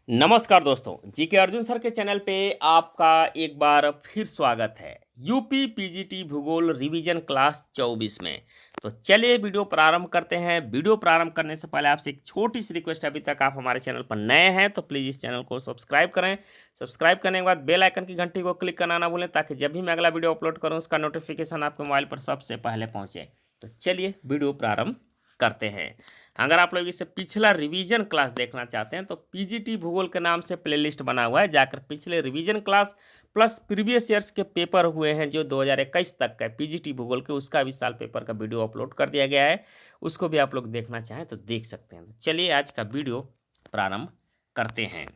नमस्कार दोस्तों, GK Arjun sir के चैनल पे आपका एक बार फिर स्वागत है। यूपी पीजीटी भूगोल रिवीजन क्लास 24 में। तो चलिए वीडियो प्रारंभ करते हैं। वीडियो प्रारंभ करने से पहले आपसे एक छोटी सी रिक्वेस्ट, अभी तक आप हमारे चैनल पर नए हैं तो प्लीज़ इस चैनल को सब्सक्राइब करें। सब्सक्राइब करने के बाद बेल आइकन की घंटी को क्लिक करना ना भूलें, ताकि जब भी मैं अगला वीडियो अपलोड करूँ उसका नोटिफिकेशन आपके मोबाइल पर सबसे पहले पहुँचे। तो चलिए वीडियो प्रारंभ करते हैं। अगर आप लोग इससे पिछला रिवीजन क्लास देखना चाहते हैं तो पीजीटी भूगोल के नाम से प्लेलिस्ट बना हुआ है, जाकर पिछले revision class plus previous years के पेपर हुए हैं जो 2021 तक का पीजीटी भूगोल के, उसका भी साल पेपर का वीडियो अपलोड कर दिया गया है। उसको भी आप लोग देखना चाहें तो देख सकते हैं। तो चलिए आज का वीडियो प्रारंभ करते हैं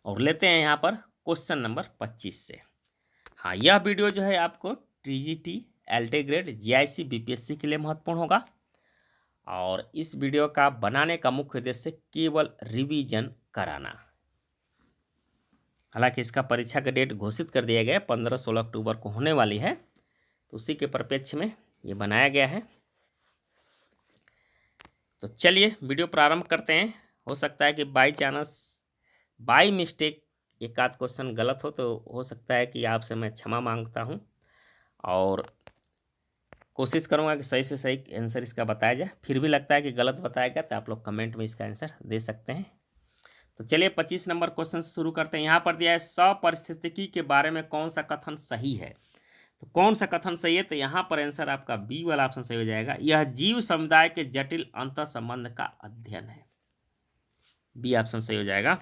और लेते हैं यहाँ पर क्वेश्चन नंबर 25 से। हाँ, यह वीडियो जो है आपको TGT, LT grade, GIC, BPSC के लिए महत्वपूर्ण होगा और इस वीडियो का बनाने का मुख्य उद्देश्य केवल रिवीजन कराना। हालांकि इसका परीक्षा का डेट घोषित कर दिया गया है, 15-16 अक्टूबर को होने वाली है, तो उसी के परिप्रेक्ष्य में ये बनाया गया है। तो चलिए वीडियो प्रारंभ करते हैं। हो सकता है कि बाई मिस्टेक एक आध क्वेश्चन गलत हो, तो हो सकता है कि आपसे मैं क्षमा मांगता हूँ और कोशिश करूंगा कि सही से सही आंसर इसका बताया जाए। फिर भी लगता है कि गलत बताया गया तो आप लोग कमेंट में इसका आंसर दे सकते हैं। तो चलिए 25 नंबर क्वेश्चन से शुरू करते हैं। यहाँ पर दिया है सपरिस्थितिकी के बारे में कौन सा कथन सही है। तो कौन सा कथन सही है, तो यहाँ पर आंसर आपका बी वाला ऑप्शन सही हो जाएगा। यह जीव समुदाय के जटिल अंतर संबंध का अध्ययन है। बी ऑप्शन सही हो जाएगा।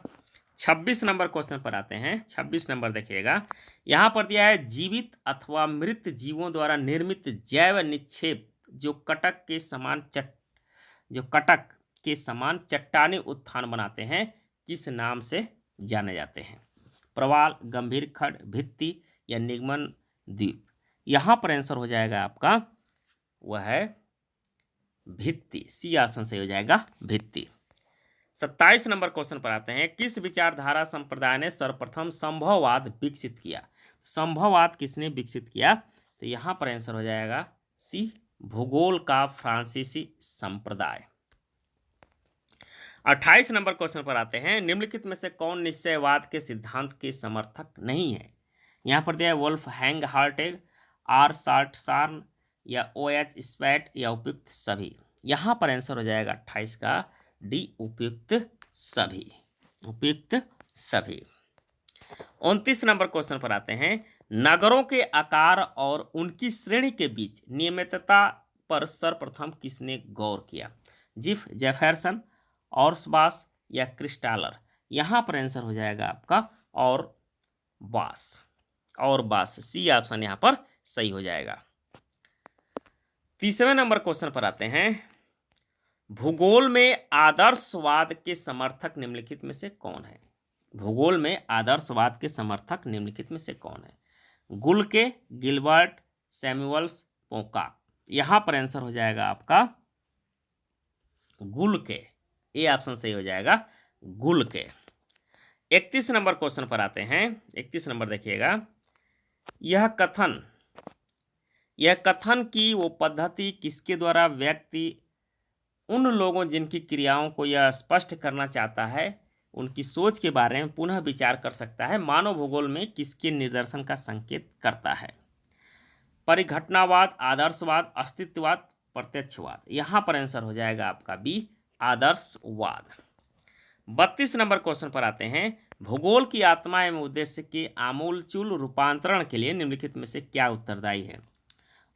26 नंबर क्वेश्चन पर आते हैं। 26 नंबर देखिएगा, यहाँ पर दिया है जीवित अथवा मृत जीवों द्वारा निर्मित जैव निक्षेप जो कटक के समान चट्टानी उत्थान बनाते हैं किस नाम से जाने जाते हैं। प्रवाल, गंभीर खंड, भित्ति या निगमन द्वीप। यहाँ पर आंसर हो जाएगा आपका वह है भित्ति। सी ऑप्शन सही हो जाएगा, भित्ति। 27 नंबर क्वेश्चन पर आते हैं। किस विचारधारा संप्रदाय ने सर्वप्रथम संभववाद विकसित किया। संभववाद किसने विकसित किया, तो यहाँ पर आंसर हो जाएगा सी, भूगोल का फ्रांसीसी संप्रदाय। 28 नंबर क्वेश्चन पर आते हैं। निम्नलिखित में से कौन निश्चयवाद के सिद्धांत के समर्थक नहीं है। यहाँ पर दिया है वुल्फ हैंग हार्टेग, आर साल्टसार्न या ओ एच स्पैट या उपयुक्त सभी। यहाँ पर आंसर हो जाएगा 28 का डी, उपयुक्त सभी। उपयुक्त सभी। 29 नंबर क्वेश्चन पर आते हैं। नगरों के आकार और उनकी श्रेणी के बीच नियमितता पर सर्वप्रथम किसने गौर किया। जिफ, जेफरसन, ऑर्सबास या क्रिस्टालर। यहाँ पर आंसर हो जाएगा आपका और बास। सी ऑप्शन यहाँ पर सही हो जाएगा। 30वें नंबर क्वेश्चन पर आते हैं। भूगोल में आदर्शवाद के समर्थक निम्नलिखित में से कौन है। भूगोल में आदर्शवाद के समर्थक निम्नलिखित में से कौन है। गुल्के, गिलबर्ट, सैमुअल्स, पोकाक। यहाँ पर आंसर हो जाएगा आपका गुल्के। ए ऑप्शन सही हो जाएगा, गुल्के। 31 नंबर क्वेश्चन पर आते हैं। 31 नंबर देखिएगा, यह कथन की वो पद्धति किसके द्वारा व्यक्ति उन लोगों जिनकी क्रियाओं को यह स्पष्ट करना चाहता है उनकी सोच के बारे में पुनः विचार कर सकता है, मानव भूगोल में किसके निदर्शन का संकेत करता है। परिघटनावाद, आदर्शवाद, अस्तित्ववाद, प्रत्यक्षवाद। यहाँ पर आंसर हो जाएगा आपका बी, आदर्शवाद। 32 नंबर क्वेश्चन पर आते हैं। भूगोल की आत्मा एवं उद्देश्य के आमूलचूल रूपांतरण के लिए निम्नलिखित में से क्या उत्तरदायी है।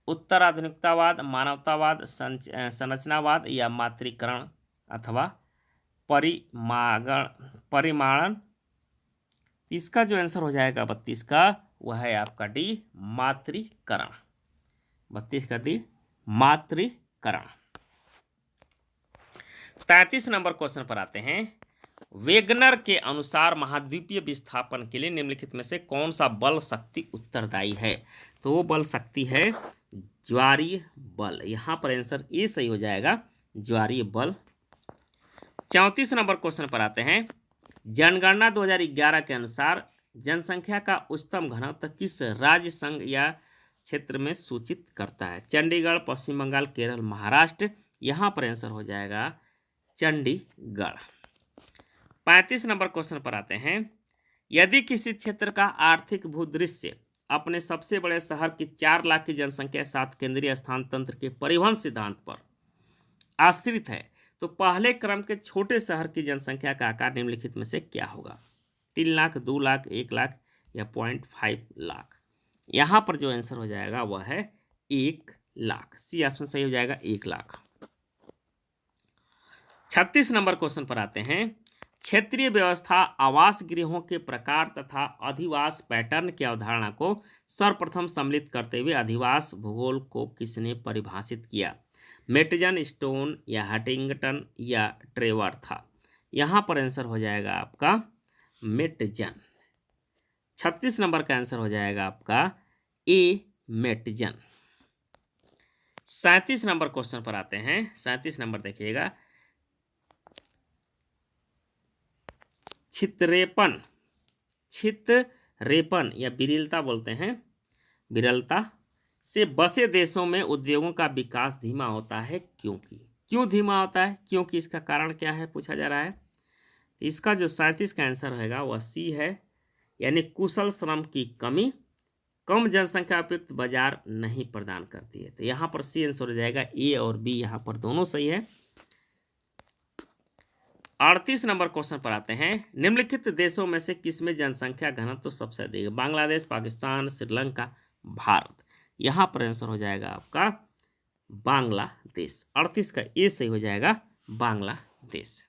उत्तराधुनिकतावाद, मानवतावाद, संरचनावाद या मात्रीकरण अथवा परिमाणन। इसका जो आंसर हो जाएगा 32 का वह है आपका डी, मात्रीकरण। 32 का डी, मात्रीकरण। 33 नंबर क्वेश्चन पर आते हैं। वेगनर के अनुसार महाद्वीपीय विस्थापन के लिए निम्नलिखित में से कौन सा बल शक्ति उत्तरदायी है। तो वो बल शक्ति है ज्वारीय बल। यहाँ पर आंसर ए सही हो जाएगा, ज्वारीय बल। 34 नंबर क्वेश्चन पर आते हैं। जनगणना 2011 के अनुसार जनसंख्या का उच्चतम घनत्व किस राज्य, संघ या क्षेत्र में सूचित करता है। चंडीगढ़, पश्चिम बंगाल, केरल, महाराष्ट्र। यहाँ पर आंसर हो जाएगा चंडीगढ़। 35 नंबर क्वेश्चन पर आते हैं। यदि किसी क्षेत्र का आर्थिक भूदृश्य अपने सबसे बड़े शहर की 4 लाख की जनसंख्या के साथ केंद्रीय स्थान तंत्र के परिवहन सिद्धांत पर आश्रित है, तो पहले क्रम के छोटे शहर की जनसंख्या का आकार निम्नलिखित में से क्या होगा? 3 लाख, 2 लाख, 1 लाख या 0.5 लाख। यहाँ पर जो आंसर हो जाएगा वह है 1 लाख। सी ऑप्शन सही हो जाएगा, 1 लाख। 36 नंबर क्वेश्चन पर आते हैं। क्षेत्रीय व्यवस्था आवास गृहों के प्रकार तथा अधिवास पैटर्न की अवधारणा को सर्वप्रथम सम्मिलित करते हुए अधिवास भूगोल को किसने परिभाषित किया? मेटजन, स्टोन या हटिंगटन या ट्रेवर था। यहाँ पर आंसर हो जाएगा आपका मेटजन। 36 नंबर का आंसर हो जाएगा आपका ए मेटजन। 37 नंबर क्वेश्चन पर आते हैं। 37 नंबर देखिएगा। छितरेपन या विरलता बोलते हैं, विरलता से बसे देशों में उद्योगों का विकास धीमा होता है। क्यों धीमा होता है, क्योंकि इसका कारण क्या है पूछा जा रहा है। तो इसका जो 37 का आंसर होगा वह सी है, यानी कुशल श्रम की कमी कम जनसंख्या उपयुक्त बाजार नहीं प्रदान करती है। तो यहाँ पर सी आंसर हो जाएगा। ए और बी यहाँ पर दोनों सही है। 38 नंबर क्वेश्चन पर आते हैं। निम्नलिखित देशों में से किसमें जनसंख्या घनत्व तो सबसे अधिक है? बांग्लादेश, पाकिस्तान, श्रीलंका, भारत। यहाँ पर आंसर हो जाएगा आपका बांग्लादेश। 38 का ए सही हो जाएगा, बांग्लादेश।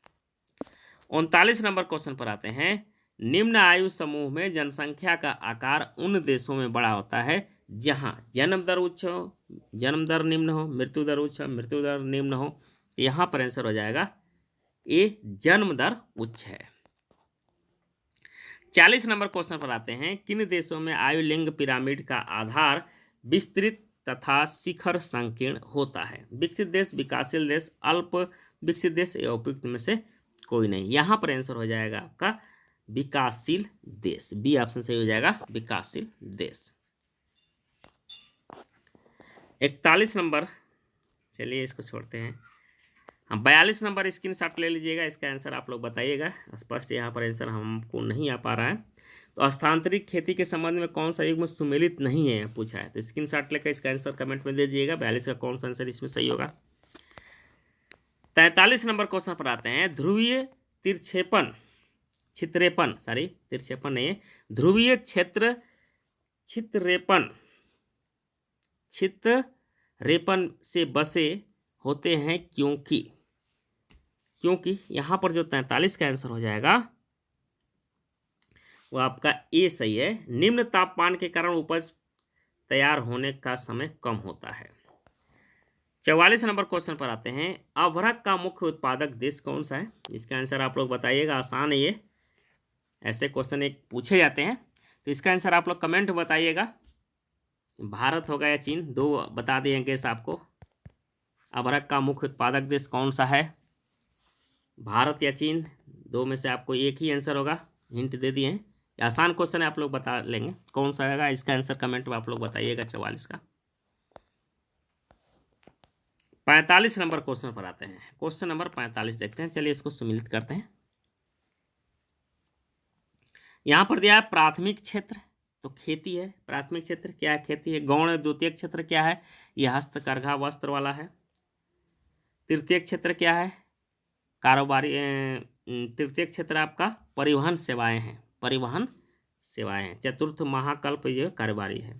39 नंबर क्वेश्चन पर आते हैं। निम्न आयु समूह में जनसंख्या का आकार उन देशों में बड़ा होता है जहां जन्म दर उच्च हो, जन्म दर निम्न हो, मृत्यु दर उच्च हो, मृत्यु दर निम्न हो। यहाँ पर आंसर हो जाएगा ए जन्म दर उच्च है। 40 नंबर क्वेश्चन पर आते हैं। किन देशों में आयु लिंग पिरामिड का आधार विस्तृत तथा शिखर संकीर्ण होता है? विकसित देश, विकासशील देश, अल्प विकसित देश या उपयुक्त में से कोई नहीं। यहाँ पर आंसर हो जाएगा आपका विकासशील देश। बी ऑप्शन सही हो जाएगा, विकासशील देश। 41 नंबर, चलिए इसको छोड़ते हैं। हाँ, 42 नंबर स्क्रीनशॉट ले लीजिएगा। इसका आंसर आप लोग बताइएगा। स्पष्ट यहाँ पर आंसर हमको नहीं आ पा रहा है। तो स्थानांतरित खेती के संबंध में कौन सा युग्म सुमेलित नहीं है पूछा है, तो स्क्रीनशॉट लेकर इसका आंसर कमेंट में दे दीजिएगा। 42 का कौन सा आंसर इसमें सही होगा। 43 नंबर क्वेश्चन पर आते हैं। ध्रुवीय तिरछेपन नहीं है, ध्रुवीय क्षेत्र छितरेपन से बसे होते हैं क्योंकि यहाँ पर जो 43 का आंसर हो जाएगा वो आपका ए सही है। निम्न तापमान के कारण उपज तैयार होने का समय कम होता है। 44 नंबर क्वेश्चन पर आते हैं। अभ्रक का मुख्य उत्पादक देश कौन सा है? इसका आंसर आप लोग बताइएगा। आसान है ये, ऐसे क्वेश्चन एक पूछे जाते हैं। तो इसका आंसर आप लोग कमेंट में बताइएगा। भारत होगा या चीन, दो बता दिए गेस आपको। अभ्रक का मुख्य उत्पादक देश कौन सा है, भारत या चीन? दो में से आपको एक ही आंसर होगा, हिंट दे दिए हैं। आसान क्वेश्चन है, आप लोग बता लेंगे कौन सा रहेगा। इसका आंसर कमेंट में आप लोग बताइएगा 44 का। 45 नंबर क्वेश्चन पर आते हैं। क्वेश्चन नंबर 45 देखते हैं। चलिए इसको सम्मिलित करते हैं। यहाँ पर दिया है प्राथमिक क्षेत्र, तो खेती है। प्राथमिक क्षेत्र क्या है? खेती है। गौण द्वितीय क्षेत्र क्या है? यह हस्तकरघा वस्त्र वाला है। तृतीय क्षेत्र क्या है? कारोबारी। तृतीय क्षेत्र आपका परिवहन सेवाएं हैं, चतुर्थ महाकल्प ये कारोबारी है।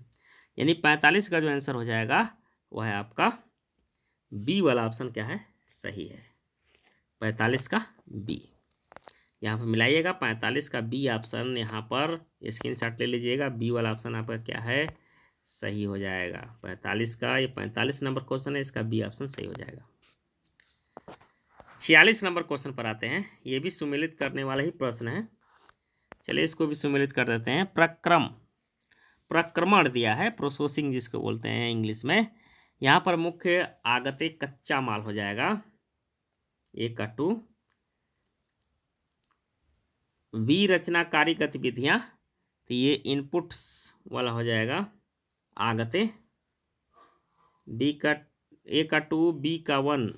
यानी 45 का जो आंसर हो जाएगा वह है आपका बी वाला ऑप्शन क्या है, सही है। 45 का बी यहाँ पर मिलाइएगा। 45 का बी ऑप्शन यहाँ पर स्क्रीनशॉट ले लीजिएगा। बी वाला ऑप्शन आपका क्या है, सही हो जाएगा। 45 का, ये 45 नंबर क्वेश्चन है, इसका बी ऑप्शन सही हो जाएगा। 46 नंबर क्वेश्चन पर आते हैं। ये भी सुमेलित करने वाला ही प्रश्न है। चलिए इसको भी सुमेलित कर देते हैं। प्रक्रमण दिया है, प्रोसेसिंग जिसको बोलते हैं इंग्लिश में। यहाँ पर मुख्य आगते कच्चा माल हो जाएगा। एक का 2 बी रचनाकारी गतिविधियाँ, तो ये इनपुट्स वाला हो जाएगा आगते। बी का ए का 2 बी का 1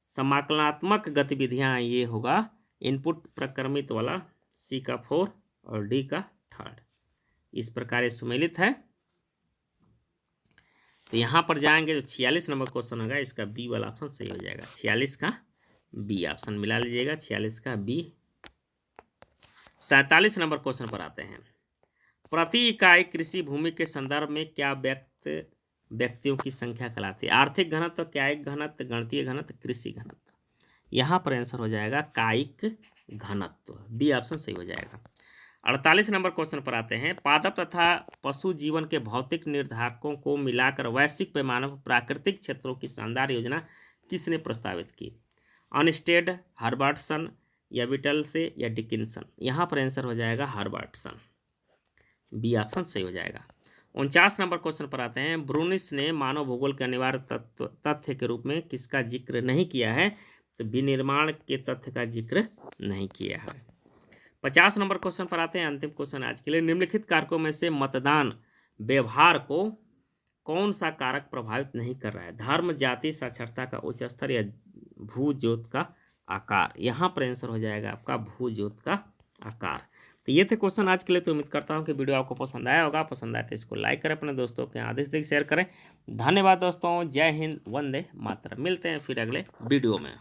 समाकलनात्मक गतिविधियाँ, ये होगा इनपुट प्रक्रमित वाला, सी का 4 और डी का 3rd। इस प्रकार ये सुमेलित है। तो यहाँ पर जाएंगे तो 46 नंबर क्वेश्चन होगा, इसका बी वाला ऑप्शन सही हो जाएगा। 46 का बी ऑप्शन मिला लीजिएगा, 46 का बी। 47 नंबर क्वेश्चन पर आते हैं। प्रति इकाई कृषि भूमि के संदर्भ में क्या व्यक्तियों की संख्या कहलाती है? आर्थिक घनत्व, कायिक घनत्व, गणितीय घनत्व, कृषि घनत्व। यहाँ पर आंसर हो जाएगा कायिक घनत्व, बी ऑप्शन सही हो जाएगा। 48 नंबर क्वेश्चन पर आते हैं। पादप तथा पशु जीवन के भौतिक निर्धारकों को मिलाकर वैश्विक पैमाने पर प्राकृतिक क्षेत्रों की शानदार योजना किसने प्रस्तावित की? अर्नस्टेड, हर्बर्टसन, या विटल से, या डिकिंसन। यहाँ पर आंसर हो जाएगा हर्बर्टसन, बी ऑप्शन सही हो जाएगा। 49 नंबर क्वेश्चन पर आते हैं। ब्रूनिस ने मानव भूगोल के अनिवार्य तथ्य के रूप में किसका जिक्र नहीं किया है? तो विनिर्माण के तथ्य का जिक्र नहीं किया है। 50 नंबर क्वेश्चन पर आते हैं, अंतिम क्वेश्चन आज के लिए। निम्नलिखित कारकों में से मतदान व्यवहार को कौन सा कारक प्रभावित नहीं कर रहा है? धर्म, जाति, साक्षरता का उच्च स्तर, या भू ज्योत का आकार। यहाँ पर आंसर हो जाएगा आपका भू ज्योत का आकार। तो ये थे क्वेश्चन आज के लिए। तो उम्मीद करता हूँ कि वीडियो आपको पसंद आया होगा। पसंद आए तो इसको लाइक करें, अपने दोस्तों के आदेश देख शेयर करें। धन्यवाद दोस्तों, जय हिंद, वंदे मातरम। मिलते हैं फिर अगले वीडियो में।